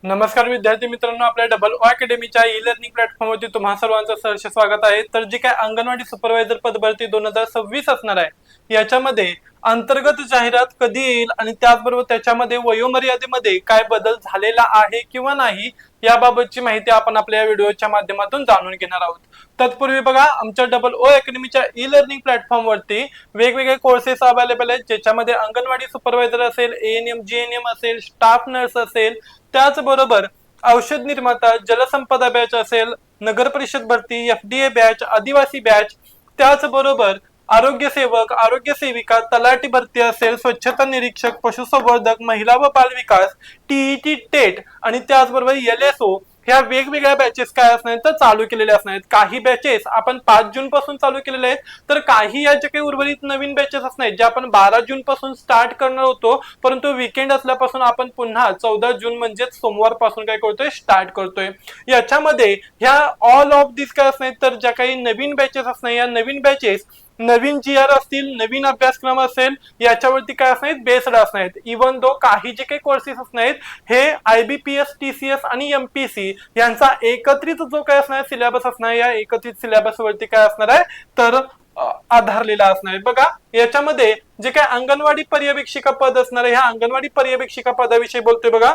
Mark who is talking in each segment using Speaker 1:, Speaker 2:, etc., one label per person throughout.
Speaker 1: नमस्कार विद्यार्थी मित्रांनो, आपल्या डबल ओ अकॅडमीच्या ई लर्निंग प्लॅटफॉर्मवरती तुम्हा सर्वांचं सहर्ष स्वागत आहे। तर जी काय अंगणवाडी सुपरवायझर पद भरती 2026 असणार आहे, याच्यामध्ये अंतर्गत जाहिरात कधी येईल आणि त्याचबरोबर त्याच्यामध्ये वयोमर्यादेमध्ये काय बदल झालेला आहे किंवा नाही, याबाबतची माहिती आपण आपल्या व्हिडिओच्या माध्यमातून जाणून घेणार आहोत। तत्पूर्वी बघा, आमच्या डबल ओ अकॅडमीच्या ई लर्निंग प्लॅटफॉर्मवरती वेगवेगळे कोर्सेस अवेलेबल आहेत, ज्याच्यामध्ये अंगणवाडी सुपरवायझर असेल, एएनएम, जीएनएम असेल, स्टाफ नर्स असेल, त्याचबरोबर औषध निर्माता, जलसंपदा बॅच असेल, नगर परिषद भरती, एफडीए बॅच, आदिवासी बॅच, त्याचबरोबर आरोग्य सेवक, आरोग्य सेविका, तलाठी भरती असेल, स्वच्छता निरीक्षक, पशुसंवर्धक, महिला व बाल विकास, टीईटी टेट आणि त्याचबरोबर एलएसओ ह्या वेगवेगळ्या बॅचेस काय असणार तर चालू केलेले असणार आहेत। काही बॅचेस आपण 5 जून पासून चालू केलेले आहेत, तर काही याचे काही उर्वरित नवीन बॅचेस असणार आहेत जे आपण 12 जून पासून स्टार्ट करणार होतो, परंतु वीकेंड असल्यापासून आपण पुन्हा 14 जून म्हणजे सोमवार पासून काय करतोय स्टार्ट करतोय। याच्यामध्ये ह्या ऑल ऑफ दिस काय असणार तर ज्या काही नवीन बॅचेस असणार, या नवीन बॅचेस नवीन जीआर असतील, नवीन अभ्यासक्रम असेल, याच्यावरती काय असणार बेस्ड असणार आहेत। इवन दो काही जे काही कोर्सेस असणार आहेत हे आयबीपीएस, टीसीएस आणि एमपीसी यांचा एकत्रित जो काय असणार सिलेबस असणार, या एकत्रित सिलेबस वरती काय असणार आहे तर आधारलेला असणार आहे। बघा, याच्यामध्ये जे काय अंगणवाडी पर्यवेक्षिका पद असणार आहे, ह्या अंगणवाडी पर्यवेक्षिका पदाविषयी बोलतोय बघा।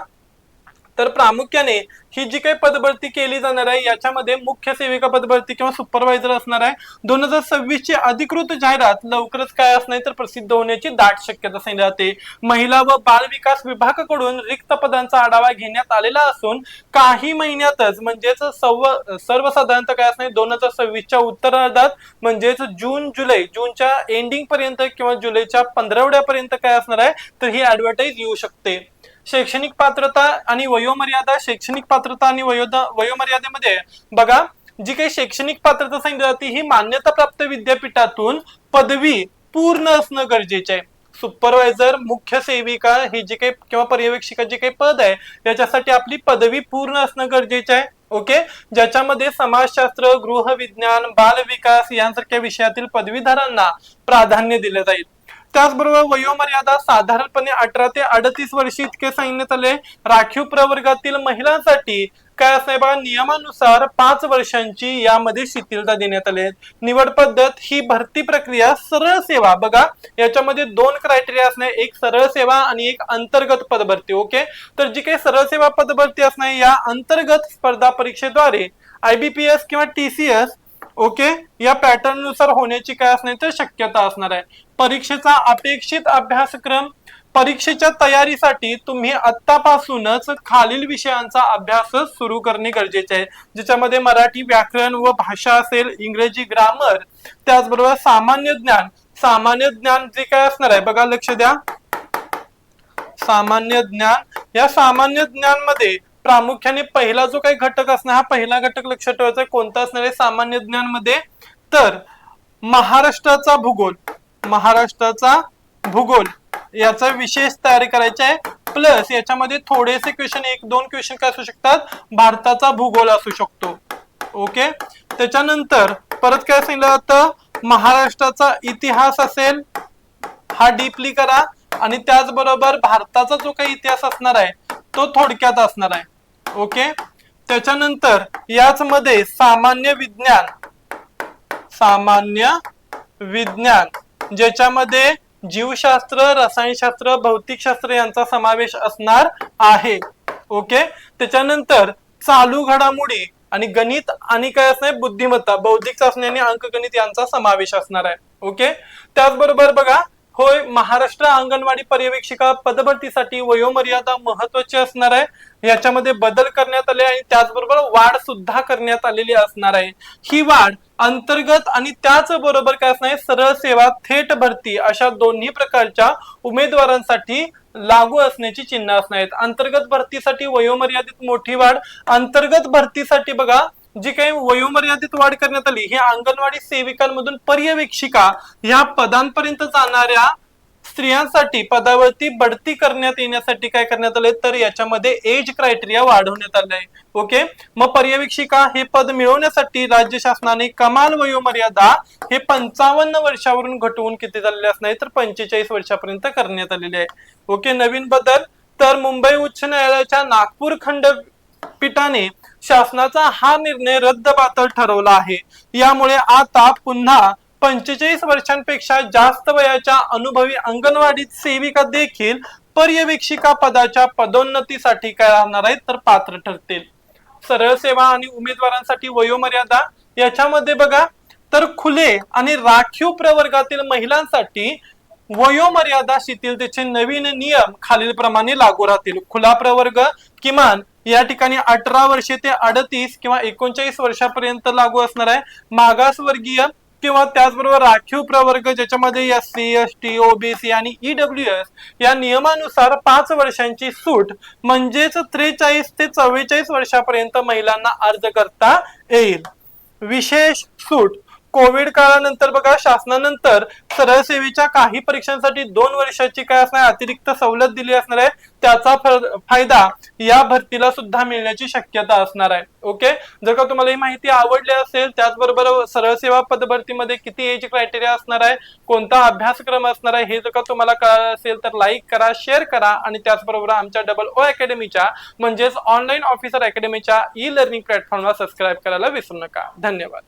Speaker 1: तर प्रामुख्याने ही जी काही पदभरती केली जाणार आहे, याच्यामध्ये मुख्य सेविका पदभरती किंवा सुपरवायझर असणार आहे। 2026 ची अधिकृत जाहिरात लवकरच काय असणार तर प्रसिद्ध होण्याची दाट शक्यता सांगितली जाते। महिला व बाल विकास विभागाकडून रिक्त पदांचा आढावा घेण्यात आलेला असून काही महिन्यातच म्हणजेच सर्वसाधारणतः काय असणार 2026 च्या उत्तरार्धात म्हणजेच जूनच्या एंडिंग पर्यंत किंवा जुलैच्या 15 पर्यंत काय असणार आहे तर ही ऍडव्हर्टाइज येऊ शकते। शैक्षणिक पात्रता आणि वयोमर्यादा, शैक्षणिक पात्रता आणि वयोमर्यादेमध्ये बघा, जी काही शैक्षणिक पात्रता सांगितली जाते ही मान्यता प्राप्त विद्यापीठातून पदवी पूर्ण असणं गरजेचे आहे। सुपरवायझर, मुख्य सेविका हे जे काही किंवा पर्यवेक्षिका जे काही पद आहे याच्यासाठी आपली पदवी पूर्ण असणं गरजेचे आहे। ओके, ज्याच्यामध्ये समाजशास्त्र, गृहविज्ञान, बाल विकास यांसारख्या विषयातील पदवीधरांना प्राधान्य दिले जाईल। त्याचबरोबर वयोमर्यादा साधारणपणे 18 ते 38 वर्ष इतके सांगण्यात आले। राखीव प्रवर्गातील महिलांसाठी काय असणार बघा, नियमानुसार 5 वर्षांची यामध्ये शिथिलता देण्यात आली आहे। निवड पद्धत ही भरती प्रक्रिया सरळ सेवा, बघा याच्यामध्ये 2 क्रायटेरिया असणार, एक सरळ सेवा आणि एक अंतर्गत पदभरती। ओके, तर जी काही सरळ सेवा पदभरती असणार या अंतर्गत स्पर्धा परीक्षेद्वारे आयबीपीएस किंवा टीसीएस ओके या पॅटर्न नुसार होण्याची काय असणार तर शक्यता असणार आहे। परीक्षेचा अपेक्षित अभ्यासक्रम, परीक्षेच्या तयारीसाठी तुम्ही आतापासूनच खालील विषयांचा अभ्यास सुरू करणे गरजेचे आहे, ज्याच्यामध्ये मराठी व्याकरण व भाषा असेल, इंग्रजी ग्रामर, त्याचबरोबर सामान्य ज्ञान जे काय असणार आहे बघा, लक्ष द्या, सामान्य ज्ञान, या सामान्य ज्ञान मध्ये प्रामुख्याने पहिला जो काही घटक असणार, हा पहिला घटक लक्षात ठेवायचा कोणता असणार आहे सामान्य ज्ञान मध्ये तर महाराष्ट्राचा भूगोल याचा विशेष तयारी करायचा आहे। प्लस याच्यामध्ये थोडेसे क्वेश्चन, 1-2 क्वेश्चन काय असू शकतात, भारताचा भूगोल असू शकतो। ओके, त्याच्यानंतर परत काय सांगितलं जातं, महाराष्ट्राचा इतिहास असेल, हा डीपली करा आणि त्याचबरोबर भारताचा जो काही इतिहास असणार आहे तो थोडक्यात असणार आहे। ओके, त्याच्यानंतर याच मध्ये सामान्य विज्ञान ज्याच्यामध्ये जीवशास्त्र, रसायनशास्त्र, भौतिकशास्त्र यांचा समावेश असणार आहे। ओके, त्याच्यानंतर चालू घडामोडी आणि गणित आणि काय असणार बुद्धिमत्ता, बौद्धिक चाचणी आणि अंकगणित यांचा समावेश असणार आहे। ओके, त्याचबरोबर बघा, होय, महाराष्ट्र अंगणवाडी पर्यवेक्षिका पदभरतीसाठी वयोमर्यादा महत्वाची असणार आहे, याच्यामध्ये बदल करण्यात आले आणि त्याचबरोबर वाढ सुद्धा करण्यात आलेली असणार आहे। ही वाढ अंतर्गत आणि त्याचबरोबर काय असणार सरळ सेवा, थेट भरती अशा दोन्ही प्रकारच्या उमेदवारांसाठी लागू असण्याची चिन्ह असणार आहेत। अंतर्गत भरतीसाठी वयोमर्यादित मोठी वाढ, अंतर्गत भरतीसाठी बघा जी काही वयोमर्यादित वाढ करण्यात आली ही अंगणवाडी सेविकांमधून पर्यवेक्षिका या पदांपर्यंत जाणाऱ्या स्त्रियांसाठी पदावरती बढती करण्यात येण्यासाठी काय करण्यात आले तर याच्यामध्ये एज क्रायटेरिया वाढवण्यात आले आहे। ओके, मग पर्यवेक्षिका हे पद मिळवण्यासाठी राज्य शासनाने कमाल वयोमर्यादा हे 55 वर्षावरून घटवून किती झालेले असणार तर 45 वर्षापर्यंत करण्यात आलेले आहे। ओके, नवीन बदल तर मुंबई उच्च न्यायालयाच्या नागपूर खंडपीठाने शासनाचा हा निर्णय रद्दबातल ठरवला आहे। यामुळे आता पुन्हा 45 वर्षांपेक्षा जास्त वयाच्या अनुभवी अंगणवाडी सेविका देखील पर्यवेक्षिका पदाच्या पदोन्नतीसाठी काय राहणार आहेत तर पात्र ठरतील। सरळ सेवा आणि उमेदवारांसाठी वयोमर्यादा याच्यामध्ये बघा तर खुले आणि राखीव प्रवर्गातील महिलांसाठी वयोमर्यादा शिथिलतेचे नवीन नियम खालील प्रमाणे लागू राहतील। खुला प्रवर्ग किमान या ठिकाणी 18 वर्षे ते 38 किंवा 39 वर्षापर्यंत लागू असणार आहे। मागासवर्गीय किंवा त्याचबरोबर राखीव प्रवर्ग ज्याच्यामध्ये SC ST OBC आणि EWS या नियमानुसार 5 वर्षांची सूट म्हणजेच 43 ते 44 वर्षापर्यंत महिलांना अर्ज करता येईल। विशेष सूट कोविड काळानंतर बघा शासनानंतर सरळ सेवेच्या काही परीक्षांसाठी 2 वर्षाची काय असणार अतिरिक्त सवलत दिली असणार आहे। त्याचा फायदा या भरतीला सुद्धा मिळण्याची शक्यता असणार आहे। ओके, जर का तुम्हाला ही माहिती आवडली असेल, त्याचबरोबर सरळ सेवा पदभरतीमध्ये किती एज क्रायटेरिया असणार आहे, कोणता अभ्यासक्रम असणार आहे हे जर का तुम्हाला कळलं असेल तर लाईक करा, शेअर करा आणि त्याचबरोबर आमच्या O अकॅडमीच्या म्हणजेच ऑनलाईन ऑफिसर अकॅडमीच्या ई लर्निंग प्लॅटफॉर्मला सबस्क्राईब करायला विसरू नका। धन्यवाद।